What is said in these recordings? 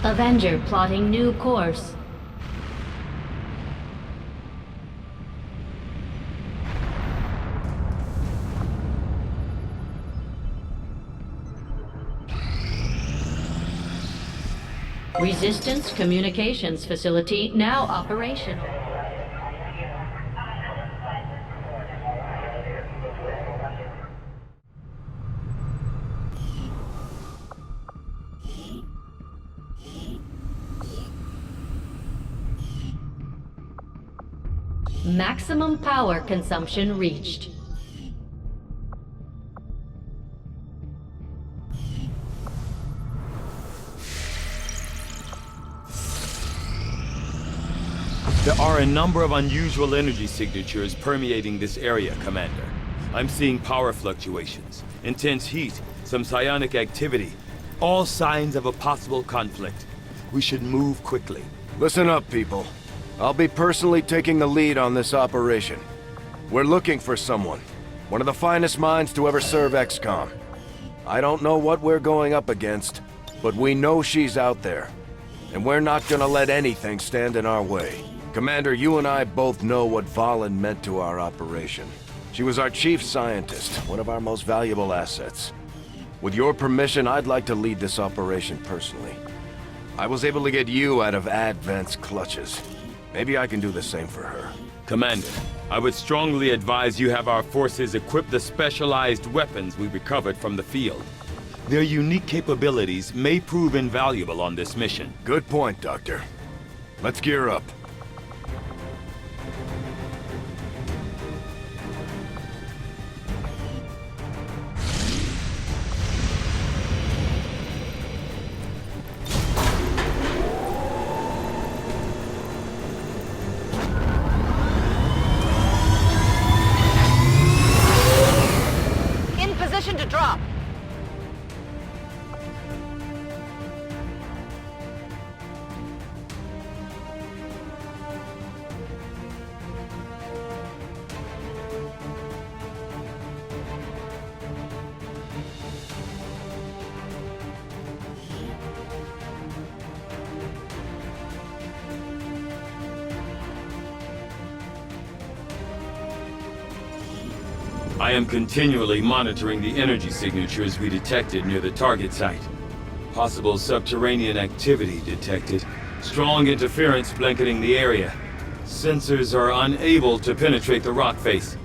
Avenger plotting new course. Resistance communications facility now operational. Maximum power consumption reached. There are a number of unusual energy signatures permeating this area, Commander. I'm seeing power fluctuations, intense heat, some psionic activity, all signs of a possible conflict. We should move quickly. Listen up, people. I'll be personally taking the lead on this operation. We're looking for someone. One of the finest minds to ever serve XCOM. I don't know what we're going up against, but we know she's out there. And we're not gonna let anything stand in our way. Commander, you and I both know what Valen meant to our operation. She was our chief scientist, one of our most valuable assets. With your permission, I'd like to lead this operation personally. I was able to get you out of Advent's clutches. Maybe I can do the same for her. Commander, I would strongly advise you have our forces equip the specialized weapons we recovered from the field. Their unique capabilities may prove invaluable on this mission. Good point, Doctor. Let's gear up. To drop. I am continually monitoring the energy signatures we detected near the target site. Possible subterranean activity detected. Strong interference blanketing the area. Sensors are unable to penetrate the rock face.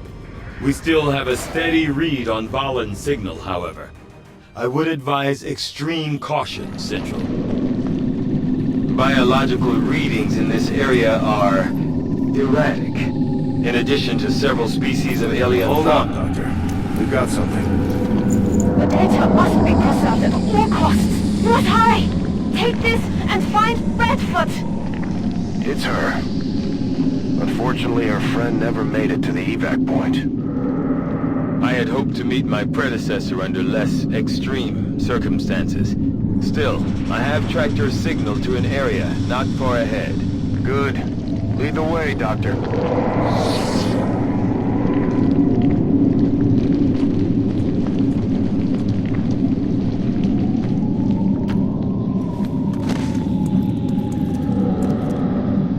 We still have a steady read on Valen's signal, however. I would advise extreme caution, Central. Biological readings in this area are erratic. In addition to several species of alien Hold fauna. on, Doctor. We've got something. The data must be preserved at all costs. You must hurry! Take this and find Redfoot! It's her. Unfortunately, her friend never made it to the evac point. I had hoped to meet my predecessor under less extreme circumstances. Still, I have tracked her signal to an area not far ahead. Good. Lead the way, Doctor.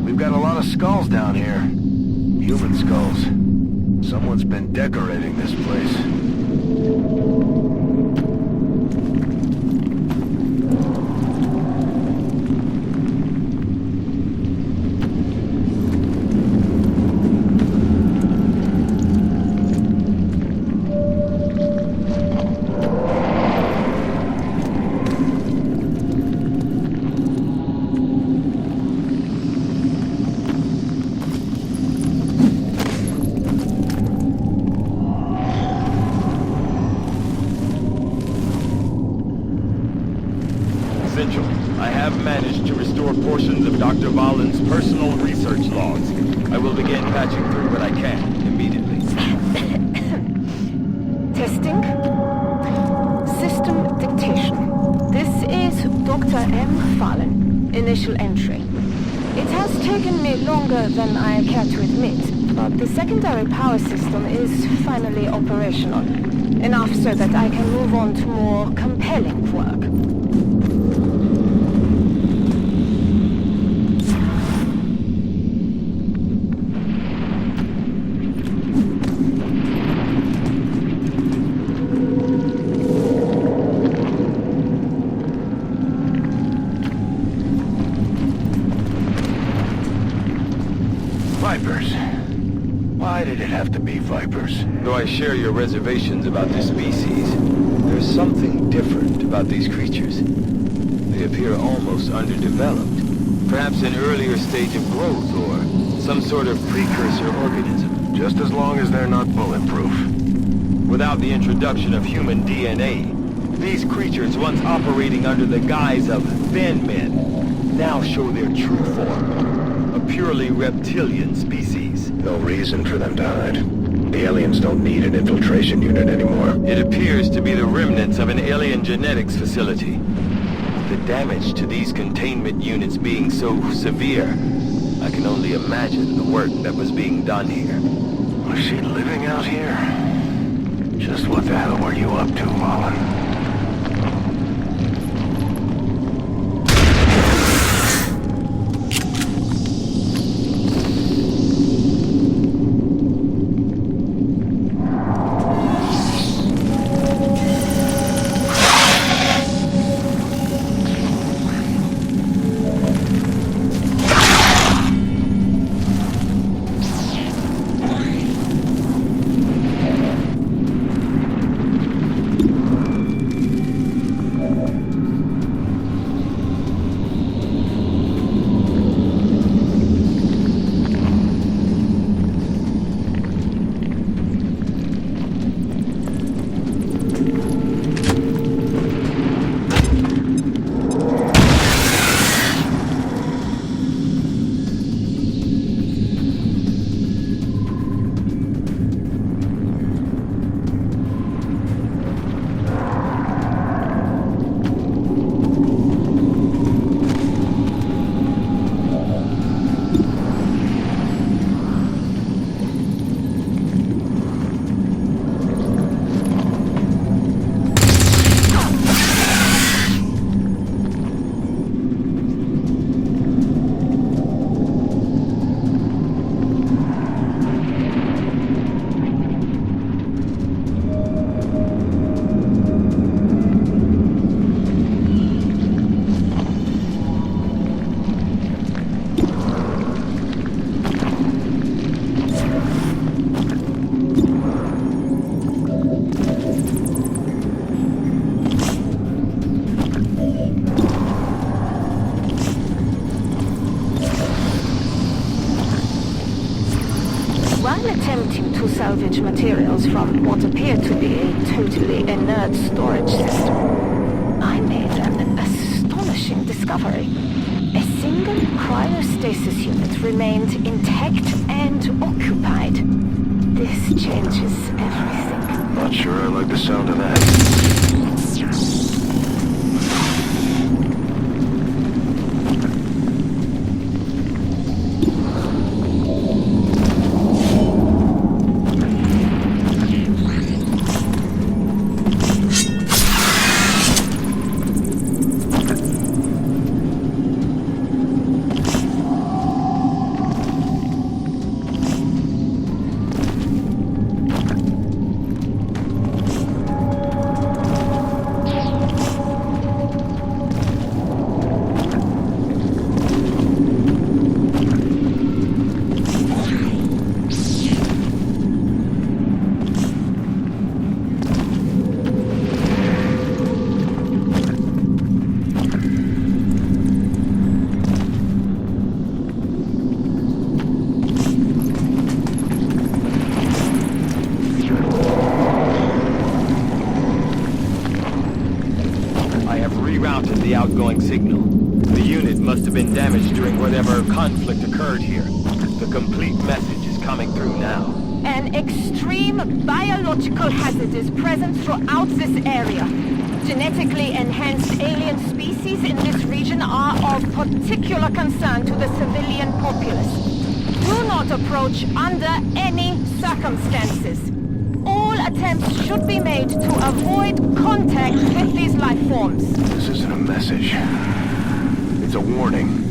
We've got a lot of skulls down here. Human skulls. Someone's been decorating this place. essential. I have managed to restore portions of Dr. Valen's personal research logs. I will begin patching through what I can immediately. Testing. System dictation. This is Dr. M. Valen. Initial entry. It has taken me longer than I care to admit, but the secondary power system is finally operational. Enough so that I can move on to more compelling work. Vipers. Why did it have to be Vipers? Though I share your reservations about this species, there's something different about these creatures. They appear almost underdeveloped. Perhaps an earlier stage of growth or some sort of precursor organism. Just as long as they're not bulletproof. Without the introduction of human DNA, these creatures once operating under the guise of thin men now show their true form. A purely reptilian species. No reason for them to hide. The aliens don't need an infiltration unit anymore. It appears to be the remnants of an alien genetics facility. The damage to these containment units being so severe, I can only imagine the work that was being done here. Was she living out here? Just what the hell were you up to, Valen? Attempting to salvage materials from what appeared to be a totally inert storage system, I made an astonishing discovery. A single cryostasis unit remained intact and occupied. This changes everything. Not sure I like the sound of that. the outgoing signal. The unit must have been damaged during whatever conflict occurred here. The complete message is coming through now. An extreme biological hazard is present throughout this area. Genetically enhanced alien species in this region are of particular concern to the civilian populace. Do not approach under any circumstances. All attempts should be made to avoid contact with these life forms. This isn't a message. It's a warning.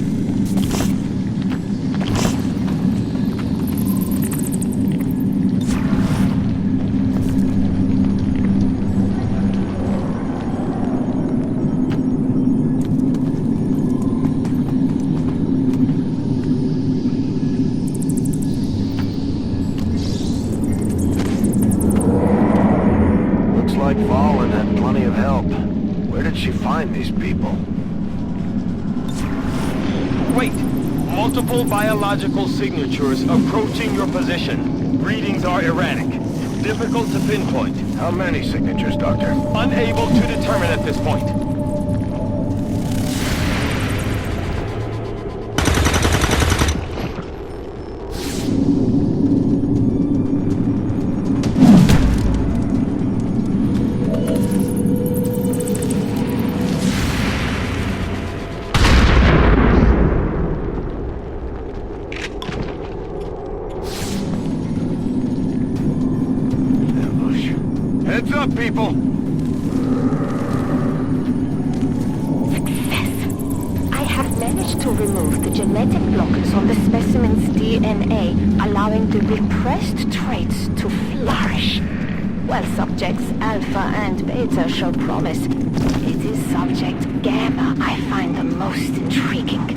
Like Valen had plenty of help. Where did she find these people? Wait! Multiple biological signatures approaching your position. Readings are erratic. Difficult to pinpoint. How many signatures, Doctor? Unable to determine at this point. Heads up, people! Success! I have managed to remove the genetic blockers on the specimen's DNA, allowing the repressed traits to flourish. While subjects Alpha and Beta show promise, it is subject Gamma I find the most intriguing.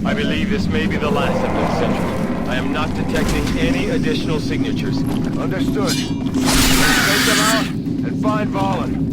I believe this may be the last of them, Central. I am not detecting any additional signatures. Understood. Take them out and find Valen.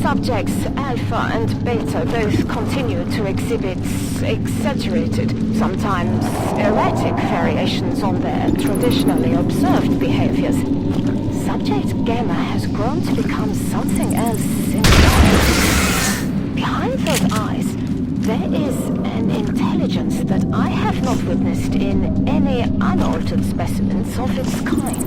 Subjects Alpha and Beta both continue to exhibit exaggerated, sometimes erratic variations on their traditionally observed behaviors. Subject Gamma has grown to become something else entirely. Behind those eyes, there is an intelligence that I have not witnessed in any unaltered specimens of its kind.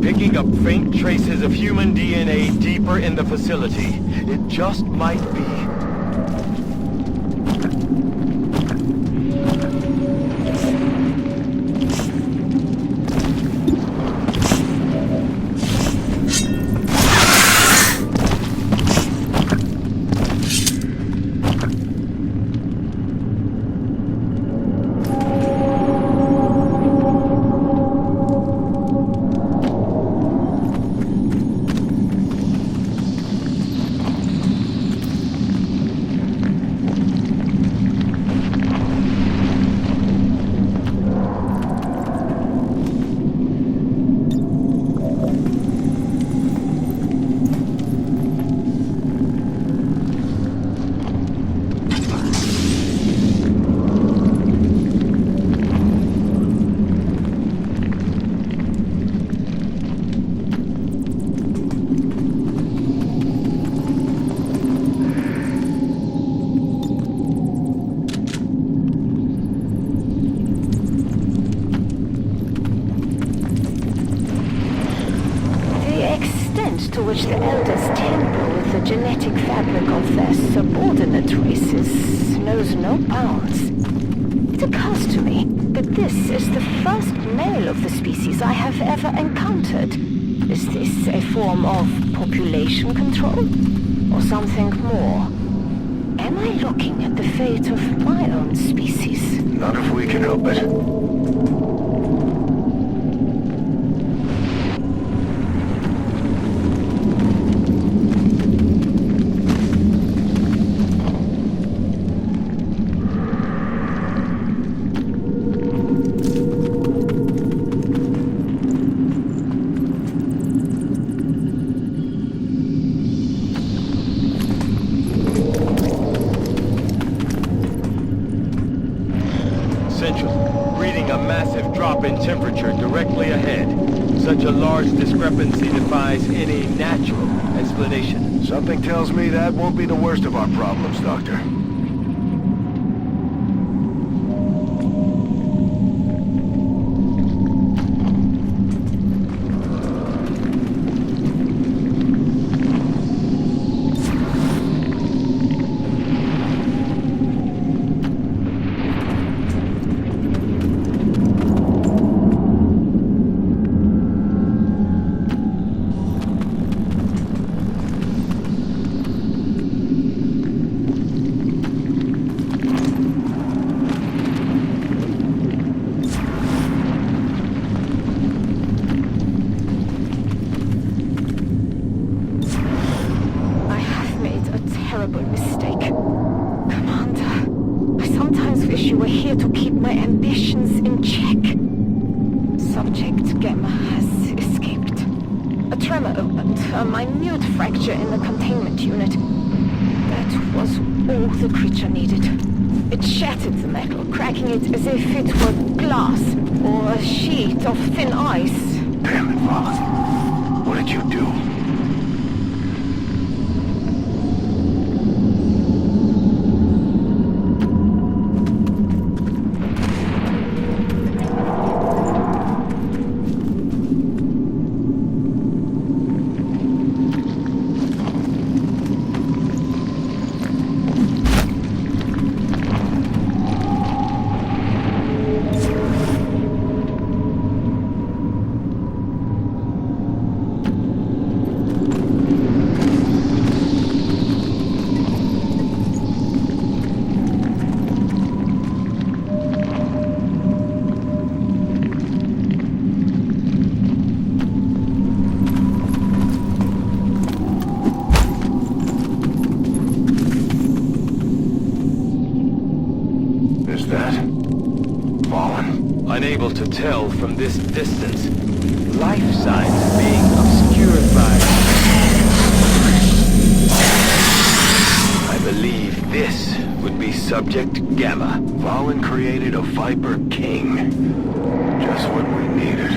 Picking up faint traces of human DNA deeper in the facility. It just might be. To which the elders tamper with the genetic fabric of their subordinate races knows no bounds. It occurs to me but this is the first male of the species I have ever encountered. Is this a form of population control? Or something more? Am I looking at the fate of my own species? Not if we can help it. Reading a massive drop in temperature directly ahead. Such a large discrepancy defies any natural explanation. Something tells me that won't be the worst of our problems, Doctor. To keep my ambitions in check. Subject Gamma has escaped. A tremor opened, a minute fracture in the containment unit. That was all the creature needed. It shattered the metal, cracking it as if it were glass or a sheet of thin ice. Damn it, Vaughn. What did you do? Unable to tell from this distance. Life signs being obscured by... I believe this would be Subject Gamma. Vaughn created a Viper King. Just what we needed.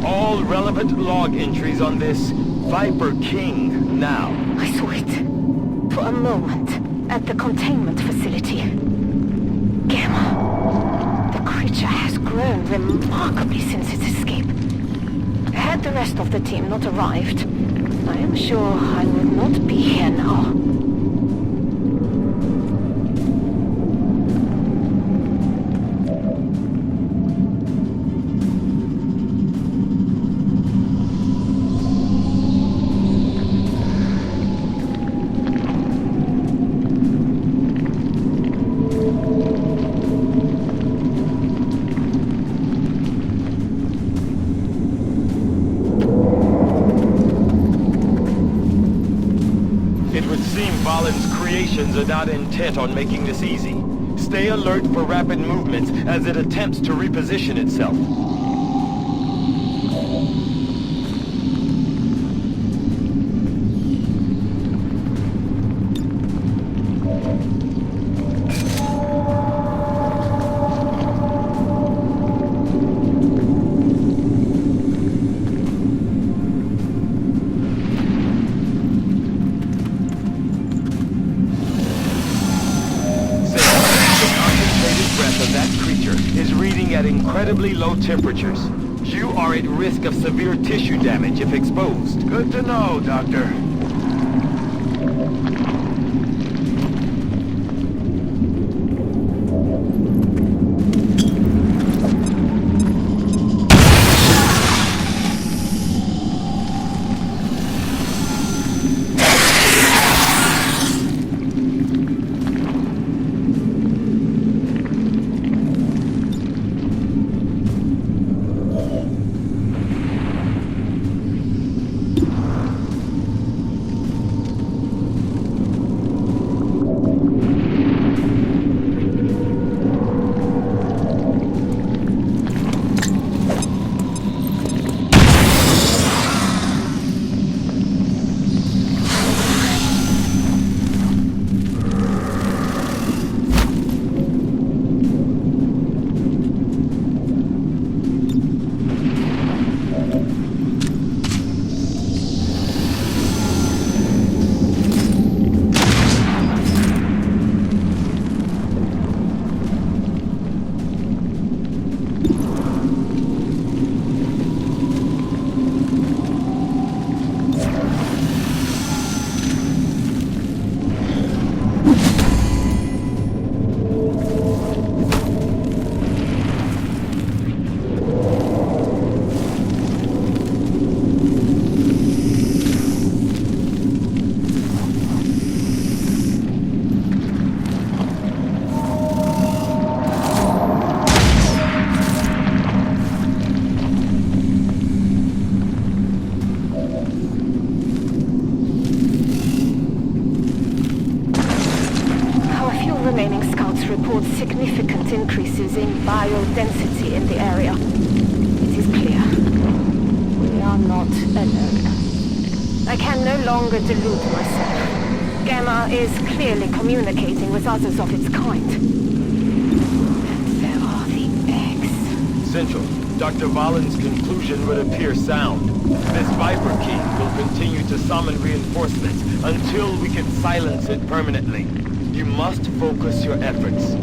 All relevant log entries on this Viper King now. I saw it. For a moment. At the containment facility. Gamma. The creature has grown remarkably since its escape. Had the rest of the team not arrived, I am sure I would not be here now. It would seem Valen's creations are not intent on making this easy. Stay alert for rapid movements as it attempts to reposition itself. At incredibly low temperatures. You are at risk of severe tissue damage if exposed. Good to know, Doctor. Significant increases in biodensity in the area. It is clear. We are not alone. I can no longer delude myself. Gamma is clearly communicating with others of its kind. And there are the eggs. Central, Dr. Valen's conclusion would appear sound. This Viper Key will continue to summon reinforcements until we can silence it permanently. You must focus your efforts.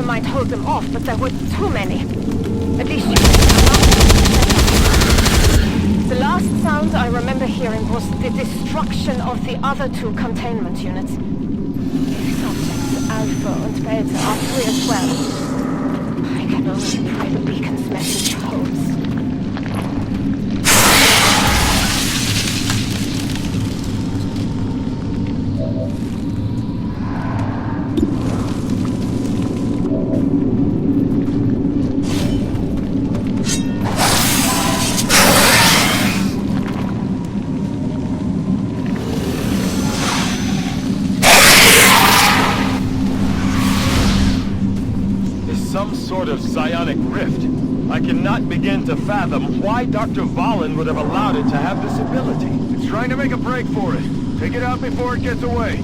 signature might hold them off, but there were too many. At least the last sound I remember hearing was the destruction of the other two containment units. If subjects Alpha and Beta are free as well, I can only pray the beacon's message holds. Some sort of psionic rift. I cannot begin to fathom why Dr. Vahlen would have allowed it to have this ability. It's trying to make a break for it. Take it out before it gets away.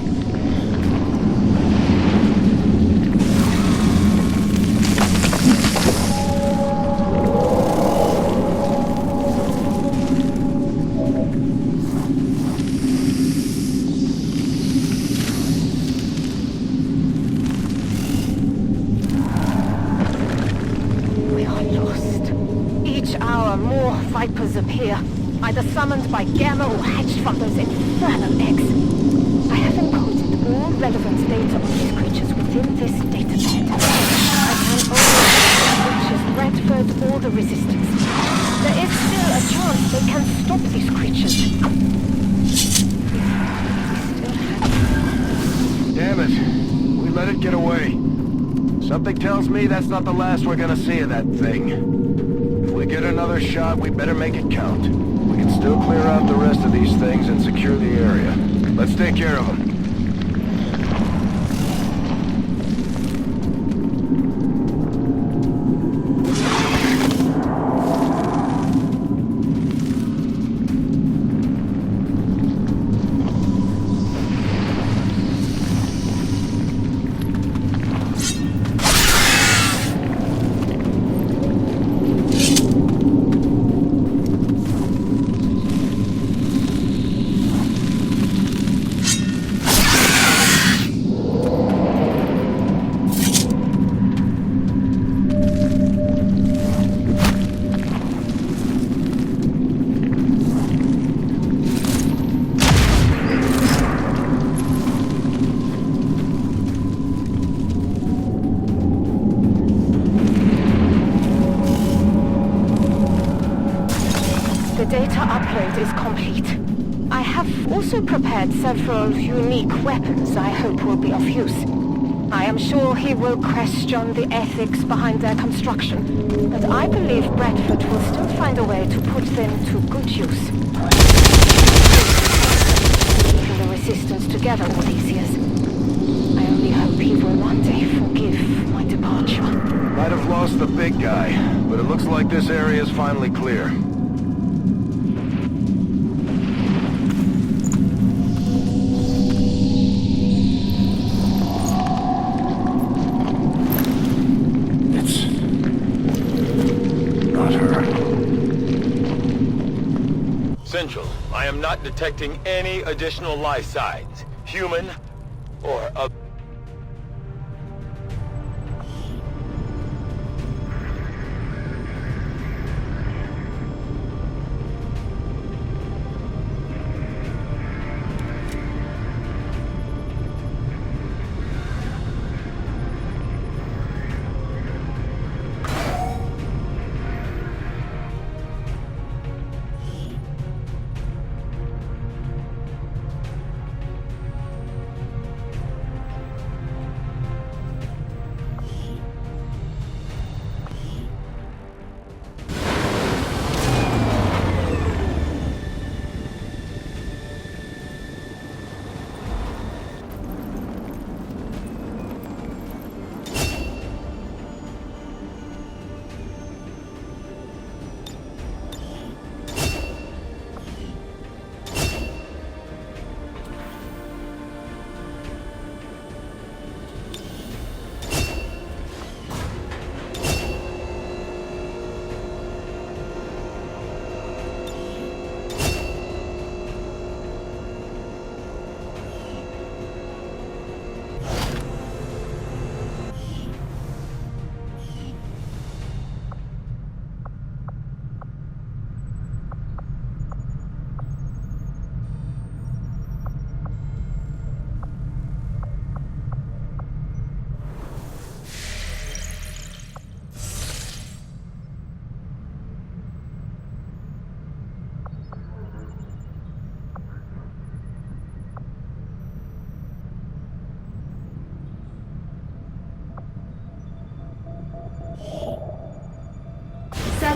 Vipers appear, either summoned by Gamma or hatched from those infernal eggs. I have encoded all relevant data on these creatures within this databed. I can only reach Bradford or the Resistance. There is still a chance they can stop these creatures. Damn it. We let it get away. Something tells me that's not the last we're gonna see of that thing. If we get another shot, we better make it count. We can still clear out the rest of these things and secure the area. Let's take care of them. The data upload is complete. I have also prepared several unique weapons I hope will be of use. I am sure he will question the ethics behind their construction, but I believe Bradford will still find a way to put them to good use. Keeping the Resistance together all these years. I only hope he will one day forgive my departure. Might have lost the big guy, but it looks like this area is finally clear. Central, I am not detecting any additional life signs, human or other.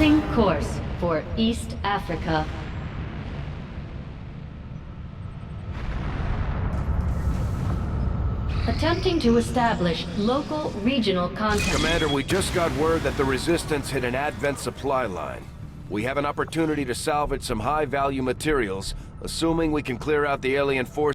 Plotting course for East Africa. Attempting to establish local regional contact. Commander, we just got word that the Resistance hit an Advent supply line. We have an opportunity to salvage some high-value materials, assuming we can clear out the alien force